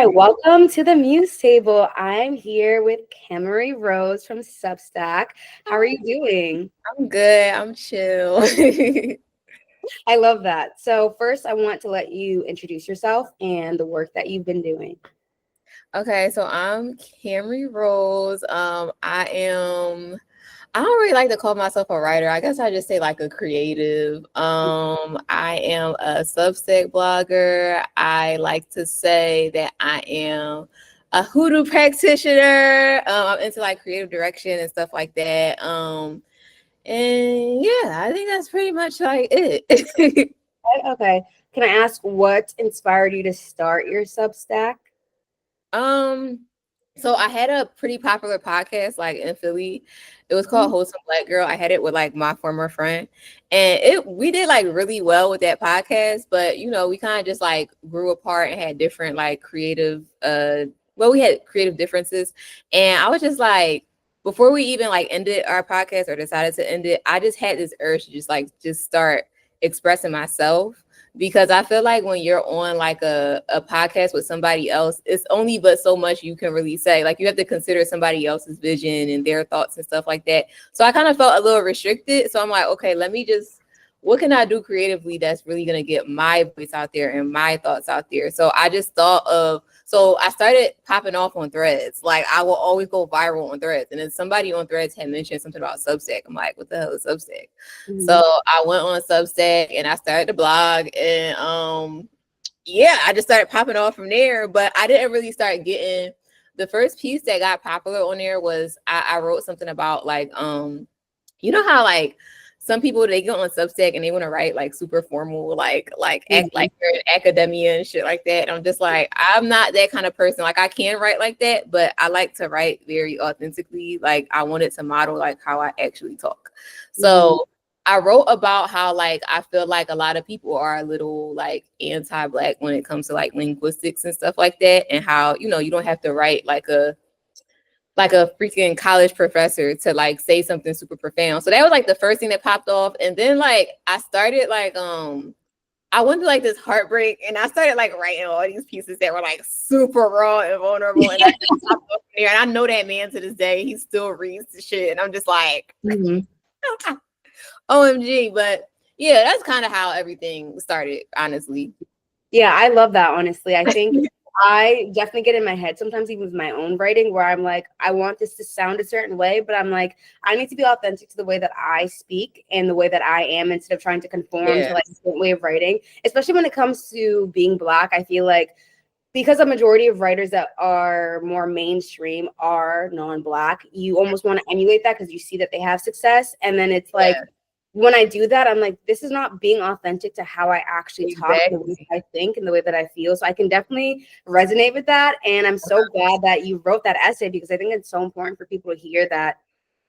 right, welcome to the Muse table. I'm here with Kamory Rose from Substack. How are you doing? I'm good. I'm chill. I love that. So first, I want to let you introduce yourself and the work that you've been doing. Okay, so I'm Kamory Rose. I don't really like to call myself a writer. I guess I just say like a creative. I am a Substack blogger. I like to say that I am a hoodoo practitioner. I'm into like creative direction and stuff like that. And yeah, I think that's pretty much like it. Okay. Can I ask what inspired you to start your Substack? Um, so I had a pretty popular podcast like in Philly. It was called Mhm. Wholesome Black Girl. I had it with like my former friend, and it we did like really well with that podcast. But we kind of just like grew apart and had different like creative we had creative differences, and I was just like, before we even like ended our podcast or decided to end it, I just had this urge to just start expressing myself, because I feel like when you're on like a podcast with somebody else, it's only but so much you can really say. Like you have to consider somebody else's vision and their thoughts and stuff like that. So I kind of felt a little restricted. So I'm like, okay, what can I do creatively that's really going to get my voice out there and my thoughts out there? So I started popping off on Threads. Like I will always go viral on Threads. And then somebody on Threads had mentioned something about Substack. I'm like, what the hell is Substack? So I went on Substack and I started to blog, and I just started popping off from there. But I didn't really start getting the first piece that got popular on there was I wrote something about like you know how like some people, they get on Substack and they want to write like super formal, act like they're in academia and shit like that. And I'm just like, I'm not that kind of person. Like I can write like that, but I like to write very authentically. Like I wanted to model like how I actually talk. So I wrote about how like I feel like a lot of people are a little like anti-Black when it comes to like linguistics and stuff like that, and how you don't have to write like a freaking college professor to like say something super profound. So that was like the first thing that popped off. And then like I started like I went to like this Heartbreak, and I started like writing all these pieces that were like super raw and vulnerable. And I just popped up there, and I know that man to this day, he still reads the shit. And I'm just like, OMG. But yeah, that's kind of how everything started, honestly. Yeah, I love that, honestly. I think I definitely get in my head sometimes, even with my own writing, where I'm like, I want this to sound a certain way, but I'm like, I need to be authentic to the way that I speak and the way that I am, instead of trying to conform to like a certain way of writing. Especially when it comes to being Black, I feel like because a majority of writers that are more mainstream are non-Black, you almost want to emulate that because you see that they have success. And then it's like, when I do that, I'm like, this is not being authentic to how I actually talk, the way that I think, and the way that I feel. So I can definitely resonate with that. And I'm so glad that you wrote that essay, because I think it's so important for people to hear that.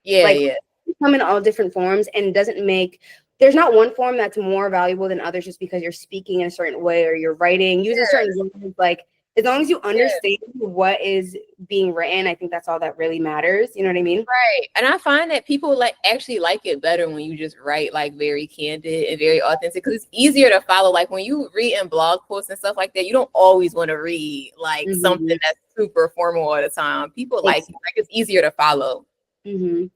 You come in all different forms, and there's not one form that's more valuable than others just because you're speaking in a certain way or you're writing, using certain words. Like, as long as you understand what is being written, I think that's all that really matters. You know what I mean? Right. And I find that people actually like it better when you just write like very candid and very authentic, because it's easier to follow. Like when you read in blog posts and stuff like that, you don't always want to read like something that's super formal all the time. People like it's easier to follow.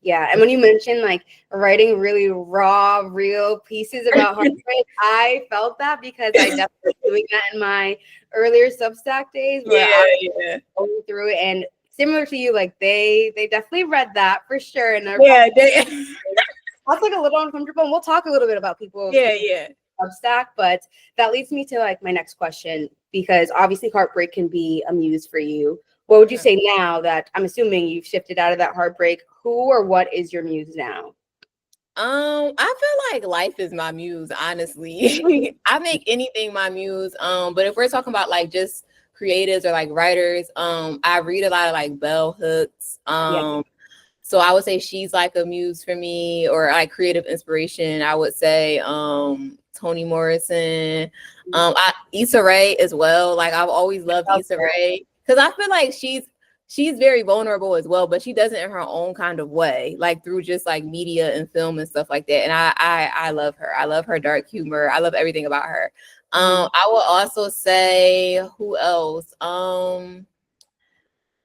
Yeah. And when you mentioned like writing really raw, real pieces about Heartbreak, I felt that because I definitely was doing that in my earlier Substack days, where I was going through it. And similar to you, like they definitely read that for sure. And that's like a little uncomfortable. And we'll talk a little bit about people. Substack, but that leads me to like my next question, because obviously Heartbreak can be a muse for you. What would you say now that I'm assuming you've shifted out of that Heartbreak? Who or what is your muse now? I feel like life is my muse, honestly. I make anything my muse. But if we're talking about like just creatives or like writers, I read a lot of like bell hooks. So I would say she's like a muse for me, or like creative inspiration. I would say Toni Morrison, Issa Rae as well. Like I've always loved Issa Rae, because I feel like she's she's very vulnerable as well, but she does it in her own kind of way, like through just like media and film and stuff like that. And I love her. I love her dark humor. I love everything about her. I will also say, who else? Ryan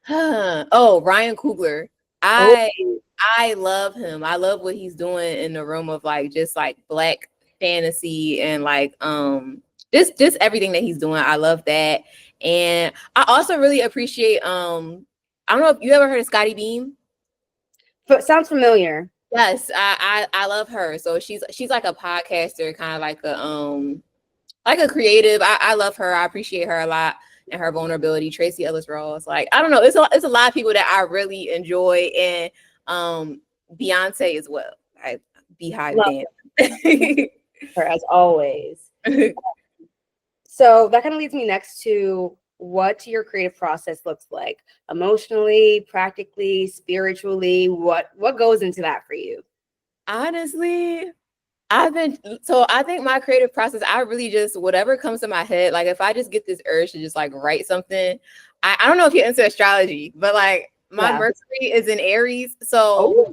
Coogler. Oh, I love him. I love what he's doing in the realm of like just like Black fantasy and like just everything that he's doing. I love that. And I also really appreciate I don't know if you ever heard of Scotty Beam. sounds familiar. Yes, I love her. So she's like a podcaster, kind of like a creative. I love her. I appreciate her a lot and her vulnerability. Tracy Ellis Ross. Like, I don't know. It's a lot of people that I really enjoy, and Beyonce as well. I Beehive Love Dan. her as always. So that kind of leads me next to what your creative process looks like emotionally, practically, spiritually. What goes into that for you? Honestly, I think my creative process, I really just, whatever comes to my head, like if I just get this urge to just like write something, I don't know if you're into astrology, but like my Mercury is in Aries. So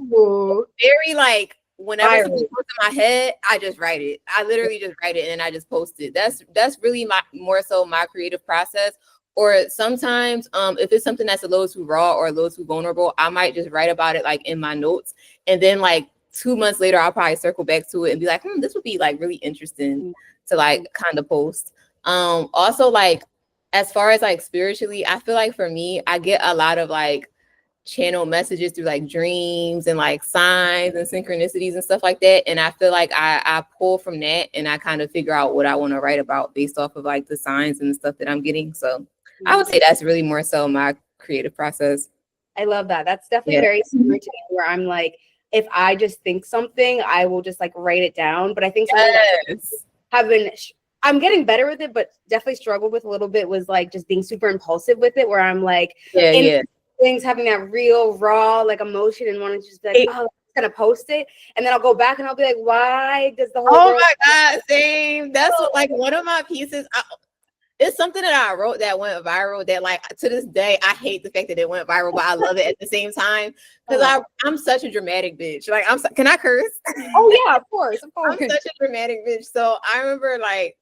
very like whenever something comes to my head, I just write it. I literally just write it and then I just post it. That's really more so my creative process. Or sometimes if it's something that's a little too raw or a little too vulnerable, I might just write about it like in my notes. And then like 2 months later, I'll probably circle back to it and be like, this would be like really interesting to like kind of post. Also like as far as like spiritually, I feel like for me, I get a lot of like channel messages through like dreams and like signs and synchronicities and stuff like that. And I feel like I pull from that and I kind of figure out what I want to write about based off of like the signs and the stuff that I'm getting. So I would say that's really more so my creative process. I love that. That's definitely very similar to me, where I'm like, if I just think something, I will just like write it down. But I think something that I'm getting better with it, but definitely struggled with a little bit was like just being super impulsive with it, where I'm like, things, having that real raw like emotion and wanting to just be like, oh, I'm gonna post it, and then I'll go back and I'll be like, why does the whole world my god, same. That's what, like one of my pieces. It's something that I wrote that went viral that like to this day, I hate the fact that it went viral, but I love it at the same time because I'm such a dramatic bitch. Like can I curse? Oh yeah, of course. I'm such a dramatic bitch. So I remember like,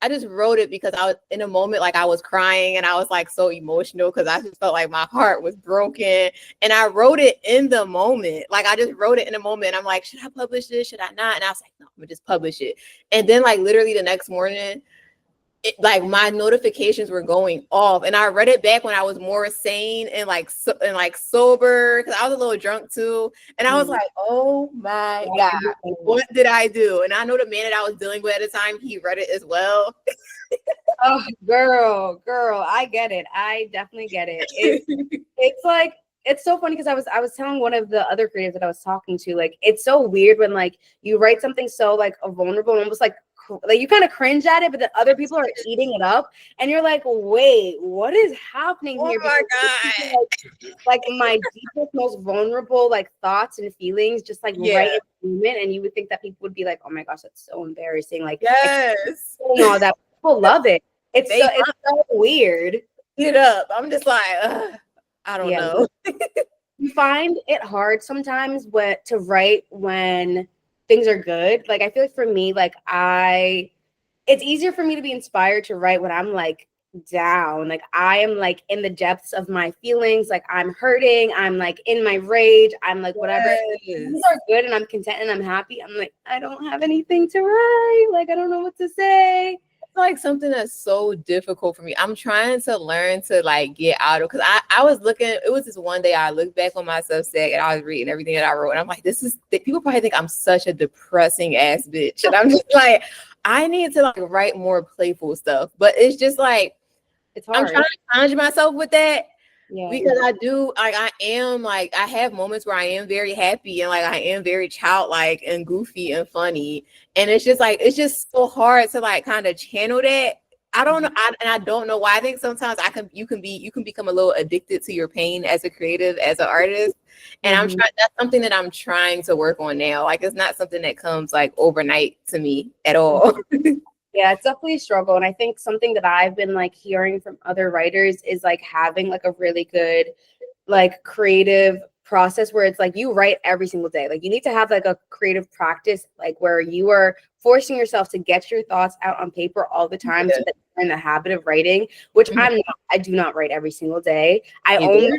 I just wrote it because I was in a moment, like I was crying and I was like so emotional because I just felt like my heart was broken. And I wrote it in the moment. Like I just wrote it in a moment. And I'm like, should I publish this? Should I not? And I was like, no, I'm gonna just publish it. And then like literally the next morning, like my notifications were going off, and I read it back when I was more sane and like sober because I was a little drunk too, and I was like, oh my god, what did I do? And I know the man that I was dealing with at the time, he read it as well. Oh, girl, I get it. I definitely get it. It's like, it's so funny because I was telling one of the other creators that I was talking to, like, it's so weird when like you write something so like vulnerable and almost like you kind of cringe at it, but then other people are eating it up, and you're like, wait, what is happening here? Oh my god! Like my deepest, most vulnerable like thoughts and feelings, just like right in the moment, and you would think that people would be like, oh my gosh, that's so embarrassing. Like, all that people love it. It's so weird. Get up! I'm just like, I don't know. You find it hard sometimes to write when things are good. Like I feel like for me, like it's easier for me to be inspired to write when I'm like down. Like I am like in the depths of my feelings. Like I'm hurting. I'm like in my rage. I'm like whatever. Things are good and I'm content and I'm happy. I'm like, I don't have anything to write. Like I don't know what to say. Like something that's so difficult for me. I'm trying to learn to like get out of, because I was looking, it was this one day I looked back on my Substack and I was reading everything that I wrote, and I'm like, people probably think I'm such a depressing ass bitch, and I'm just like, I need to like write more playful stuff, but it's just like, it's hard. I'm trying to challenge myself with that. Because I am like, I have moments where I am very happy and like I am very childlike and goofy and funny, and it's just like, it's just so hard to like kind of channel that. I don't know, I don't know why. I think sometimes you can become a little addicted to your pain as a creative, as an artist, and that's something that I'm trying to work on now. Like it's not something that comes like overnight to me at all. Yeah, it's definitely a struggle. And I think something that I've been like hearing from other writers is like having like a really good like creative process where it's like you write every single day. Like you need to have like a creative practice, like where you are forcing yourself to get your thoughts out on paper all the time, so that you're in the habit of writing, which I'm not. I do not write every single day. I only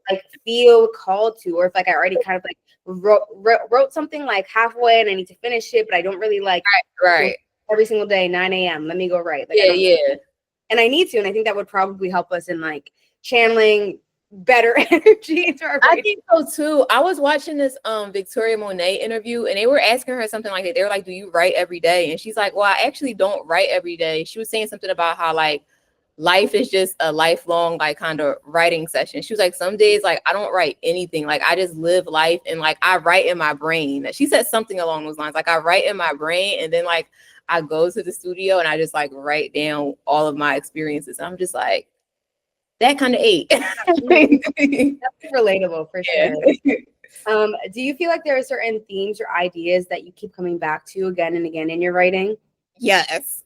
like feel called to, or if like I already kind of like wrote something like halfway and I need to finish it, but I don't really like right. every single day 9 a.m. let me go write. Like and I need to, and I think that would probably help us in like channeling better energy into our brain. I think so too. I was watching this Victoria Monet interview, and they were asking her something like that. They were like, "Do you write every day?" And she's like, "Well, I actually don't write every day." She was saying something about how like life is just a lifelong like kind of writing session. She was like, some days like I don't write anything, like I just live life, and like I write in my brain. She said something along those lines, like I write in my brain, and then like I go to the studio and I just like write down all of my experiences. And I'm just like, that kind of ate. That's relatable for sure. Do you feel like there are certain themes or ideas that you keep coming back to again and again in your writing? Yes.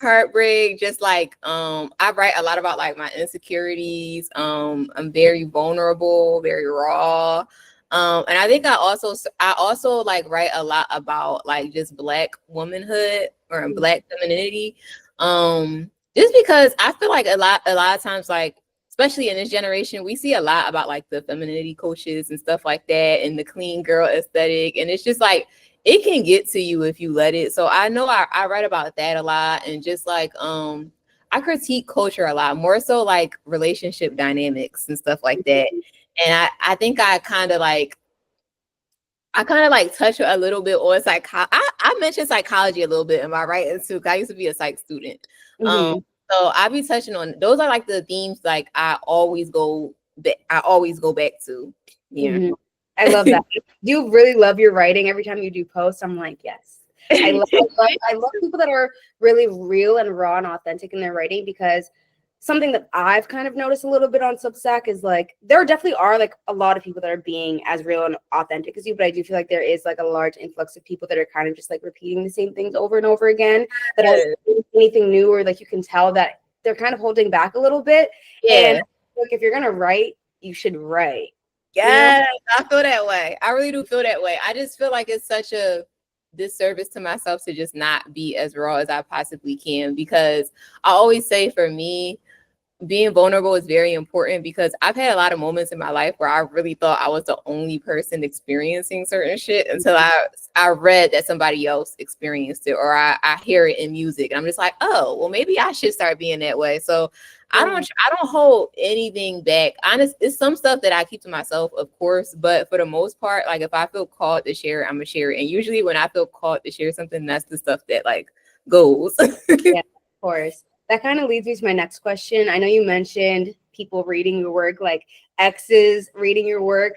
Heartbreak, just like I write a lot about like my insecurities. I'm very vulnerable, very raw. And I think I also like write a lot about like just Black womanhood or Black femininity. Just because I feel like a lot of times, like especially in this generation, we see a lot about like the femininity coaches and stuff like that, and the clean girl aesthetic, and it's just like it can get to you if you let it. So I know I write about that a lot, and just like I critique culture a lot, more so like relationship dynamics and stuff like that. And I think I kind of like touch a little bit on I mentioned psychology a little bit in my writing too, because I used to be a psych student. So I be touching on those are like the themes like I always go back to. Yeah. I love that. Do you really love your writing? Every time you do posts, I'm like, yes. I love people that are really real and raw and authentic in their writing, because something that I've kind of noticed a little bit on Substack is like there definitely are like a lot of people that are being as real and authentic as you, but I do feel like there is like a large influx of people that are kind of just like repeating the same things over and over again, that aren't anything new, or like you can tell that they're kind of holding back a little bit. And like if you're gonna write, you should write. Yes, I feel that way. I really do feel that way. I just feel like it's such a disservice to myself to just not be as raw as I possibly can, because I always say for me, being vulnerable is very important, because I've had a lot of moments in my life where I really thought I was the only person experiencing certain shit until I read that somebody else experienced it, or I hear it in music, and I'm just like, oh, well, maybe I should start being that way. So I don't hold anything back. Honest, it's some stuff that I keep to myself, of course, but for the most part, like if I feel called to share it, I'm gonna share it. And usually when I feel called to share something, that's the stuff that like goes. Yeah, of course. That kind of leads me to my next question. I know you mentioned people reading your work, like exes reading your work.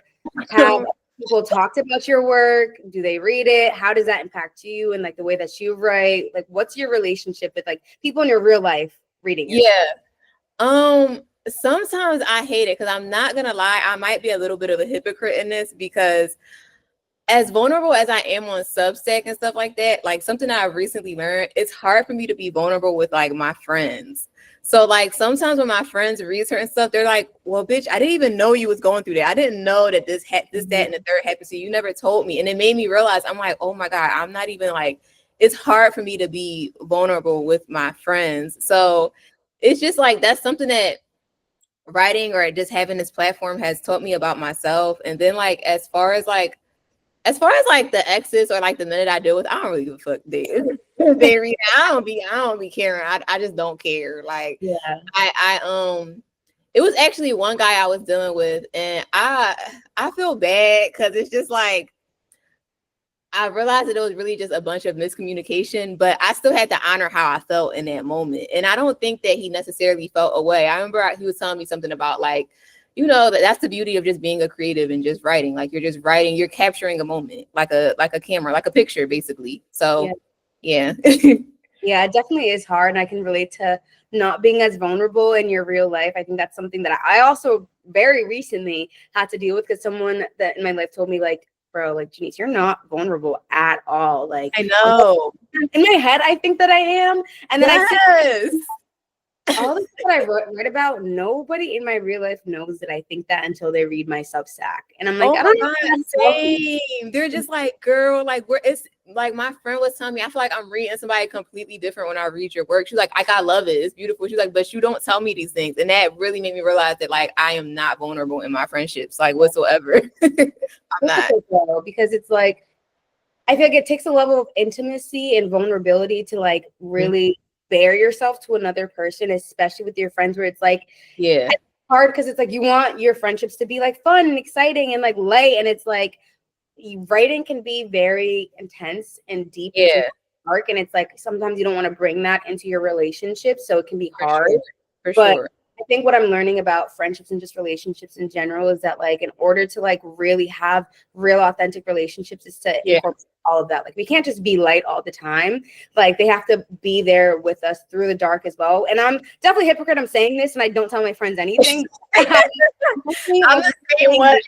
Have people talked about your work? Do they read it? How does that impact you and like the way that you write? Like, what's your relationship with like people in your real life reading it? Sometimes I hate it, because I'm not gonna lie, I might be a little bit of a hypocrite in this, because as vulnerable as I am on Substack and stuff like that, like something that I've recently learned, it's hard for me to be vulnerable with like my friends. So like sometimes when my friends read certain stuff, they're like, well, bitch, I didn't even know you was going through that. I didn't know that this, that, and the third happened to you. You never told me. And it made me realize, I'm like, oh my God, I'm not even like, it's hard for me to be vulnerable with my friends. So it's just like, that's something that writing or just having this platform has taught me about myself. And then like, as far as like the exes or like the men that I deal with, I don't really give a fuck. They read. I don't be caring. I just don't care. Like it was actually one guy I was dealing with, and I feel bad, because it's just like I realized that it was really just a bunch of miscommunication, but I still had to honor how I felt in that moment. And I don't think that he necessarily felt away. I remember he was telling me something about like, you know, that's the beauty of just being a creative and just writing. Like you're just writing, you're capturing a moment, like a camera, like a picture, basically. So yeah. Yeah, it definitely is hard. And I can relate to not being as vulnerable in your real life. I think that's something that I also very recently had to deal with, because someone that in my life told me like, bro, like Janice, you're not vulnerable at all. Like I know. In my head, I think that I am. And then all the stuff that I read about, nobody in my real life knows that I think that until they read my Substack. And I'm like, Oh I my don't God, know. same. They're just like, girl, like it's like my friend was telling me, I feel like I'm reading somebody completely different when I read your work. She's like, I love it. It's beautiful. She's like, but you don't tell me these things. And that really made me realize that like I am not vulnerable in my friendships, like whatsoever. I'm not. Because it's like, I feel like it takes a level of intimacy and vulnerability to like really bare yourself to another person, especially with your friends, where it's like, Yeah, it's hard because it's like you want your friendships to be like fun and exciting and like light, and it's like writing can be very intense and deep and yeah, dark, and it's like sometimes you don't want to bring that into your relationship, so it can be for hard. sure. For But sure. I think what I'm learning about friendships and just relationships in general is that like in order to like really have real authentic relationships is to incorporate all of that. Like we can't just be light all the time. Like they have to be there with us through the dark as well. And I'm definitely a hypocrite. I'm saying this and I don't tell my friends anything. I'm the same way.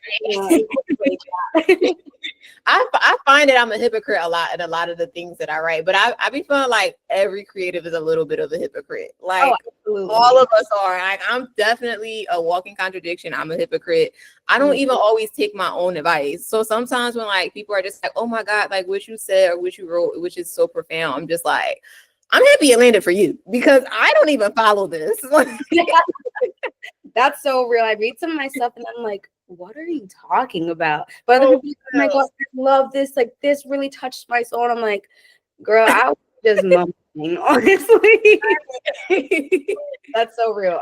I find that I'm a hypocrite a lot in a lot of the things that I write, but I be feeling like every creative is a little bit of a hypocrite. Like all of us are. Like I'm definitely a walking contradiction. I'm a hypocrite. I don't even always take my own advice. So sometimes when like people are just like, oh my God, like what you said or what you wrote, which is so profound, I'm just like, I'm happy it landed for you because I don't even follow this. That's so real. I read some of my stuff and I'm like, what are you talking about? But other people, oh my God, I love this. Like this really touched my soul. And I'm like, girl, I was just mumbling, honestly. That's so real.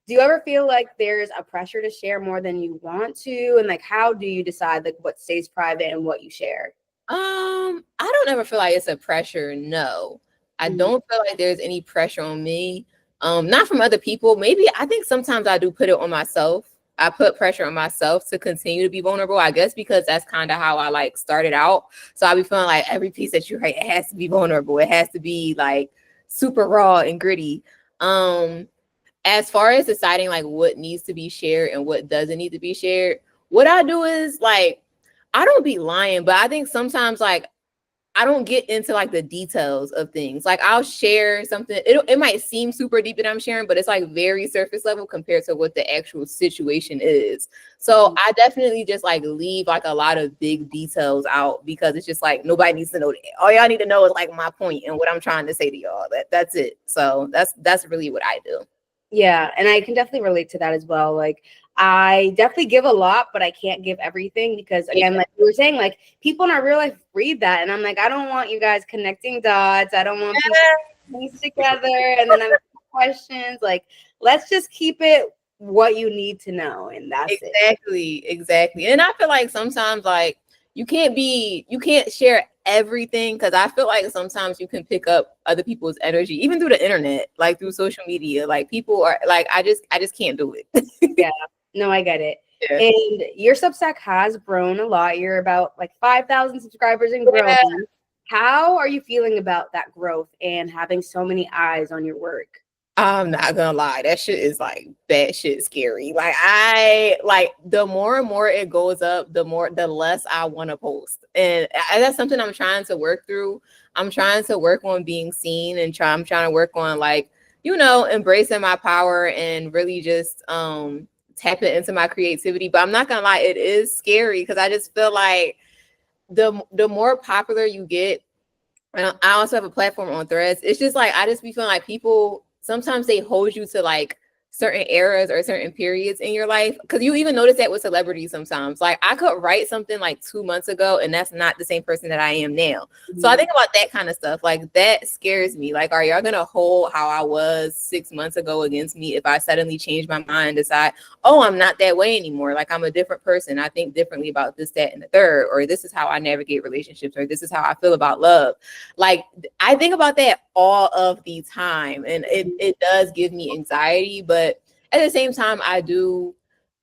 Do you ever feel like there's a pressure to share more than you want to? And like how do you decide like what stays private and what you share? I don't ever feel like it's a pressure. No, I don't feel like there's any pressure on me. Not from other people. Maybe I think sometimes I do put it on myself. I put pressure on myself to continue to be vulnerable, I guess, because that's kind of how I like started out. So I be feeling like every piece that you write, it has to be vulnerable. It has to be like super raw and gritty. As far as deciding like what needs to be shared and what doesn't need to be shared, what I do is like, I don't be lying, but I think sometimes like I don't get into like the details of things. Like I'll share something. It might seem super deep that I'm sharing, but it's like very surface level compared to what the actual situation is. So I definitely just like leave like a lot of big details out because it's just like nobody needs to know that. All y'all need to know is like my point and what I'm trying to say to y'all. That's it. So that's really what I do. Yeah, and I can definitely relate to that as well. Like I definitely give a lot, but I can't give everything because again, like you were saying, like people in our real life read that. And I'm like, I don't want you guys connecting dots. I don't want people things together and then I'm questions. Like, let's just keep it what you need to know. And that's it. Exactly. And I feel like sometimes like you can't share everything because I feel like sometimes you can pick up other people's energy, even through the internet, like through social media. Like people are like, I just can't do it. Yeah, no, I get it. Yeah. And your Substack has grown a lot. You're about like 5,000 subscribers and growing. Yeah. How are you feeling about that growth and having so many eyes on your work? I'm not gonna lie, that shit is like that shit scary. Like I like the more and more it goes up, the less I want to post, and that's something I'm trying to work through. I'm trying to work on being seen, and I'm trying to work on like embracing my power and really just tapping into my creativity. But I'm not gonna lie, it is scary because I just feel like the more popular you get. And I also have a platform on Threads. It's just like I just be feeling like people sometimes they hold you to like certain eras or certain periods in your life. Because you even notice that with celebrities sometimes. Like I could write something like 2 months ago, and that's not the same person that I am now. Mm-hmm. So I think about that kind of stuff. Like that scares me. Like, are y'all gonna hold how I was 6 months ago against me if I suddenly change my mind and decide, oh, I'm not that way anymore. Like I'm a different person. I think differently about this, that, and the third, or this is how I navigate relationships, or this is how I feel about love. Like I think about that all of the time, and it does give me anxiety, but at the same time, I do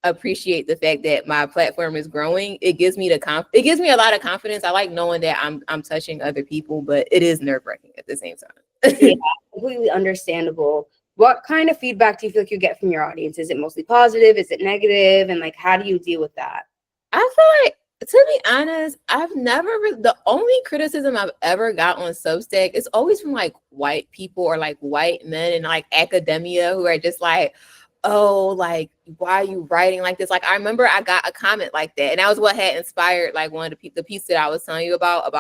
appreciate the fact that my platform is growing. It gives me it gives me a lot of confidence. I like knowing that I'm touching other people, but it is nerve-wracking at the same time. Yeah, completely understandable. What kind of feedback do you feel like you get from your audience? Is it mostly positive? Is it negative? And like, how do you deal with that? I feel like To be honest, I've never the only criticism I've ever got on Substack is always from like white people or like white men and like academia who are just like, oh, like why are you writing like this? Like I remember I got a comment like that, and that was what had inspired like one of the piece that I was telling you about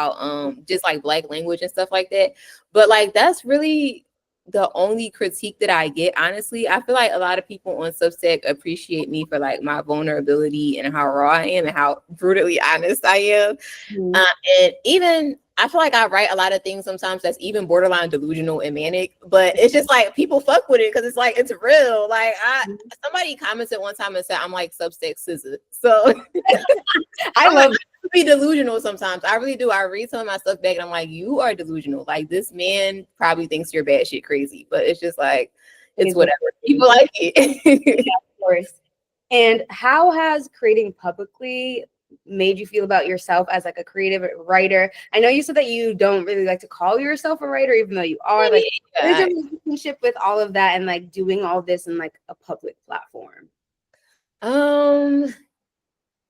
just like Black language and stuff like that. But like that's really the only critique that I get, honestly. I feel like a lot of people on Substack appreciate me for like my vulnerability and how raw I am and how brutally honest I am. Mhm. And even I feel like I write a lot of things sometimes that's even borderline delusional and manic, but it's just like people fuck with it because it's like it's real. Like somebody commented one time and said I'm like Substack scissor. So I I'm love like, I be delusional sometimes. I really do. I read some of my stuff back and I'm like, you are delusional. Like this man probably thinks you're batshit crazy, but it's just like it's whatever. People like it. yeah, of course. And how has creating publicly made you feel about yourself as like a creative writer? I know you said that you don't really like to call yourself a writer, even though you are. Like, what is your relationship with all of that and like doing all this in like a public platform? Um,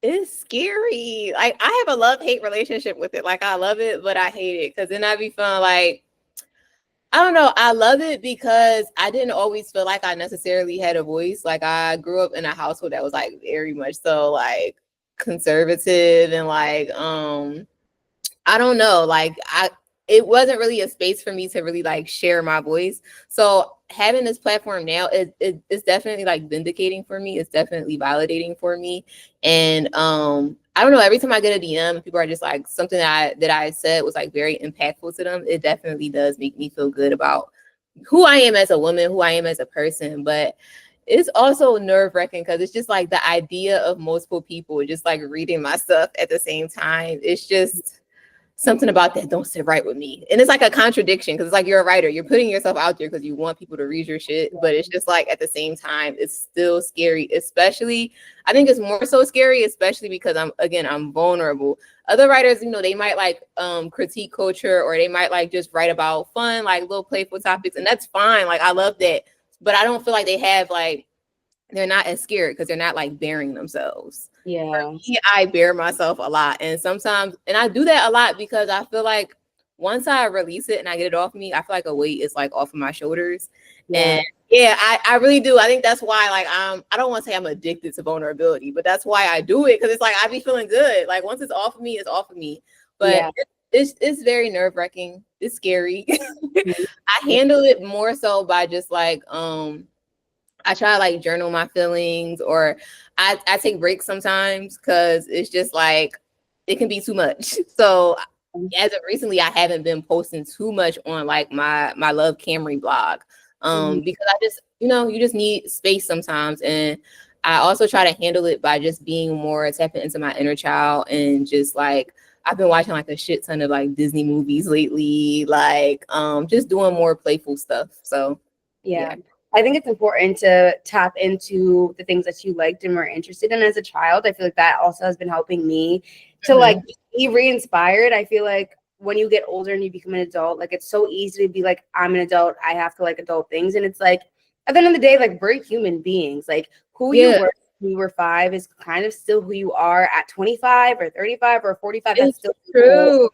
it's scary. Like I have a love-hate relationship with it. Like I love it, but I hate it because then I be feeling like I don't know. I love it because I didn't always feel like I necessarily had a voice. Like I grew up in a household that was like very much so like conservative and like I don't know, like it wasn't really a space for me to really like share my voice. So having this platform now, it's definitely like vindicating for me. It's definitely validating for me. And I don't know, every time I get a DM, people are just like something that I said was like very impactful to them. It definitely does make me feel good about who I am as a woman, who I am as a person. But it's also nerve-wracking because it's just like the idea of multiple people just like reading my stuff at the same time. It's just something about that don't sit right with me. And it's like a contradiction because it's like you're a writer, you're putting yourself out there because you want people to read your shit, but it's just like at the same time it's still scary. Especially I think it's more so scary especially because I'm vulnerable. Other writers, they might like critique culture, or they might like just write about fun, like little playful topics, and that's fine. Like I love that, but I don't feel like they have like they're not as scared because they're not like bearing themselves. For Yeah. me, I bear myself a lot. And sometimes, and I do that a lot because I feel like once I release it and I get it off me, I feel like a weight is like off of my shoulders. Yeah. And yeah, I really do. I think that's why like I don't want to say I'm addicted to vulnerability, but that's why I do it, because it's like I be feeling good. Like once it's off of me, it's off of me. But Yeah. it's very nerve-wracking. It's scary. Mhm. I handle it more so by just like I try to like journal my feelings, or I take breaks sometimes because it's just like it can be too much. So as of recently, I haven't been posting too much on like my Love Kamory blog, Mhm. because I just you just need space sometimes. And I also try to handle it by just being more tapping into my inner child, and just like I've been watching like a shit ton of like Disney movies lately, like just doing more playful stuff. So Yeah. yeah. I think it's important to tap into the things that you liked and were interested in as a child. I feel like that also has been helping me to like Mhm. be re-inspired. I feel like when you get older and you become an adult, like it's so easy to be like, I'm an adult, I have to like adult things. And it's like at the end of the day, like we're human beings. Like who you Yeah. were when you were 5 is kind of still who you are at 25 or 35 or 45. That's It's still cool. true.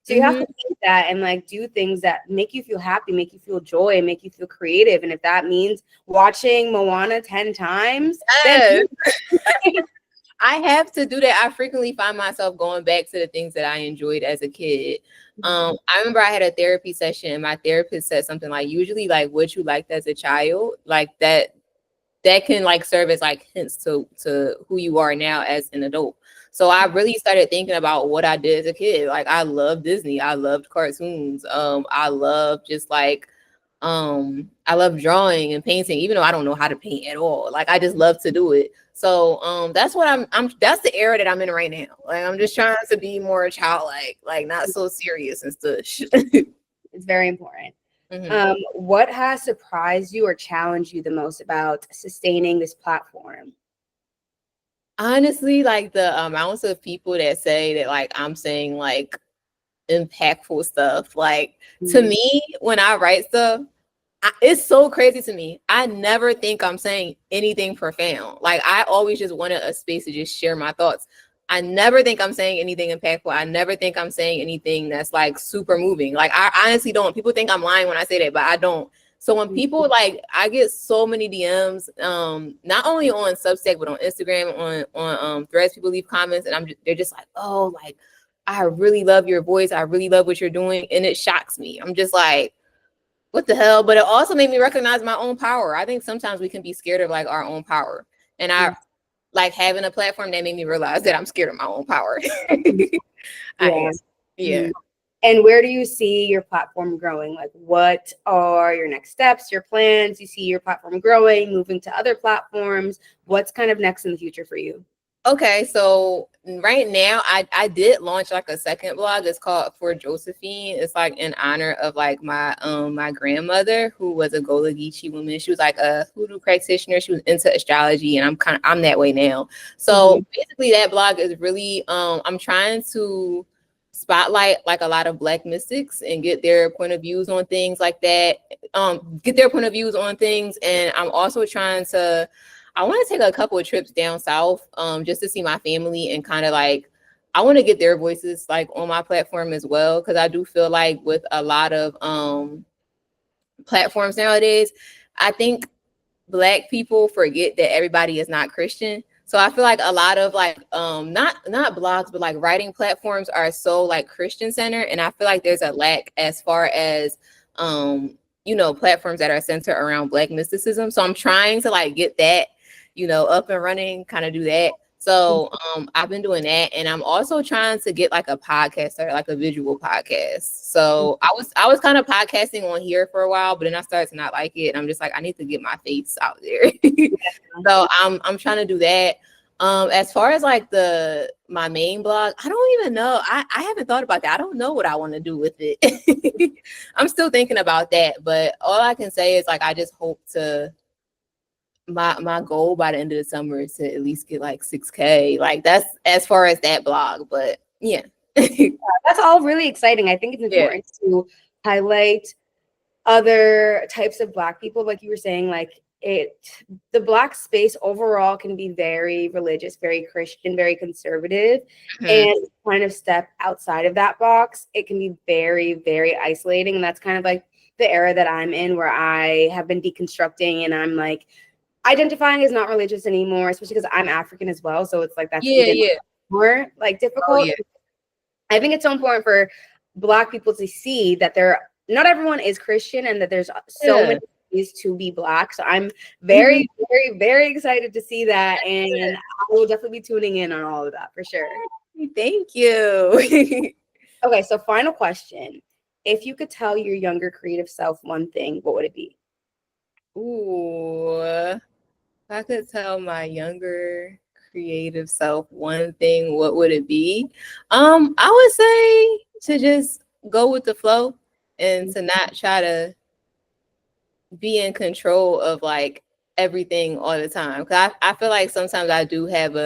So you have Mhm. to think that and like do things that make you feel happy, make you feel joy, and make you feel creative. And if that means watching Moana 10 times, then Yes. I have to do that. I frequently find myself going back to the things that I enjoyed as a kid. I remember I had a therapy session and my therapist said something like, usually like what you liked as a child, like that can like serve as like hints to who you are now as an adult. So I really started thinking about what I did as a kid. Like I loved Disney. I loved cartoons. I love just like I love drawing and painting, even though I don't know how to paint at all. Like I just love to do it. So that's what I'm that's the era that I'm in right now. Like I'm just trying to be more childlike, like not so serious and stuff. it's very important. Mhm. What has surprised you or challenged you the most about sustaining this platform? Honestly, like the amounts of people that say that like I'm saying like impactful stuff. Like to Mhm. me, when I write stuff, it's so crazy to me. I never think I'm saying anything profound. Like I always just wanted a space to just share my thoughts. I never think I'm saying anything impactful. I never think I'm saying anything that's like super moving. Like I honestly don't. People think I'm lying when I say that, but I don't. So when people like, I get so many DMs, not only on Substack but on Instagram, on Threads. People leave comments, and they're just like, oh, like I really love your voice. I really love what you're doing, and it shocks me. I'm just like, what the hell? But it also made me recognize my own power. I think sometimes we can be scared of like our own power, and I like having a platform that made me realize that I'm scared of my own power. Yeah. Yeah. And where do you see your platform growing? Like, what are your next steps, your plans? You see your platform growing, moving to other platforms. What's kind of next in the future for you? Okay, so right now I did launch like a second blog. It's called For Josephine. It's like in honor of like my grandmother, who was a Gullah Geechee woman. She was like a hoodoo practitioner. She was into astrology, and I'm that way now. So basically that blog is really I'm trying to spotlight like a lot of Black mystics and get their point of views on things like that. Get their point of views on things, and I'm also trying to, I want to take a couple of trips down south, just to see my family and kind of like, I want to get their voices like on my platform as well, because I do feel like with a lot of platforms nowadays, I think Black people forget that everybody is not Christian. So I feel like a lot of like not blogs, but like writing platforms are so like Christian centered, and I feel like there's a lack as far as platforms that are centered around Black mysticism. So I'm trying to like get that up and running, kind of do that. So I've been doing that, and I'm also trying to get like a podcast or like a visual podcast. So I was kind of podcasting on here for a while, but then I started to not like it. And I'm just like, I need to get my face out there. So I'm trying to do that. As far as like my main blog, I don't even know. I haven't thought about that. I don't know what I want to do with it. I'm still thinking about that, but all I can say is like I just hope to, my goal by the end of the summer is to at least get like 6K. Like that's as far as that blog, but yeah. That's all really exciting. I think it's important to highlight other types of Black people, like you were saying, like the Black space overall can be very religious, very Christian, very conservative, and kind of step outside of that box, it can be very, very isolating. And that's kind of like the era that I'm in, where I have been deconstructing, and I'm like identifying as not religious anymore, especially because I'm African as well. So it's like that's even more like difficult. I think it's so important for Black people to see that not everyone is Christian, and that there's so many ways to be Black. So I'm very, very, very excited to see that, and I will definitely be tuning in on all of that for sure. Thank you. Okay, so final question. If you could tell your younger creative self one thing, what would it be? Ooh, if I could tell my younger creative self one thing, what would it be? I would say to just go with the flow and to not try to be in control of like everything all the time. Cause I feel like sometimes I do have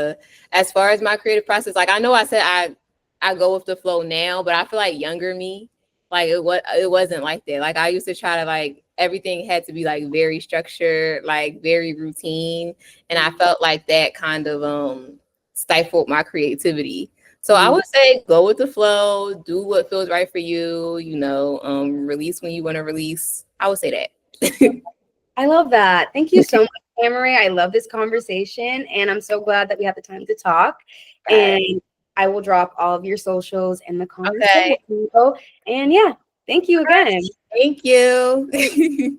as far as my creative process, like I know I said I go with the flow now, but I feel like younger me, like it wasn't like that. Like I used to try to like, everything had to be like very structured, like very routine. And I felt like that kind of stifled my creativity. So I would say go with the flow, do what feels right for you, release when you want to release. I would say that. I love that. Thank you so much, Kamory. I love this conversation, and I'm so glad that we had the time to talk. And I will drop all of your socials in the conversation. Okay. And yeah, thank you again. Thank you.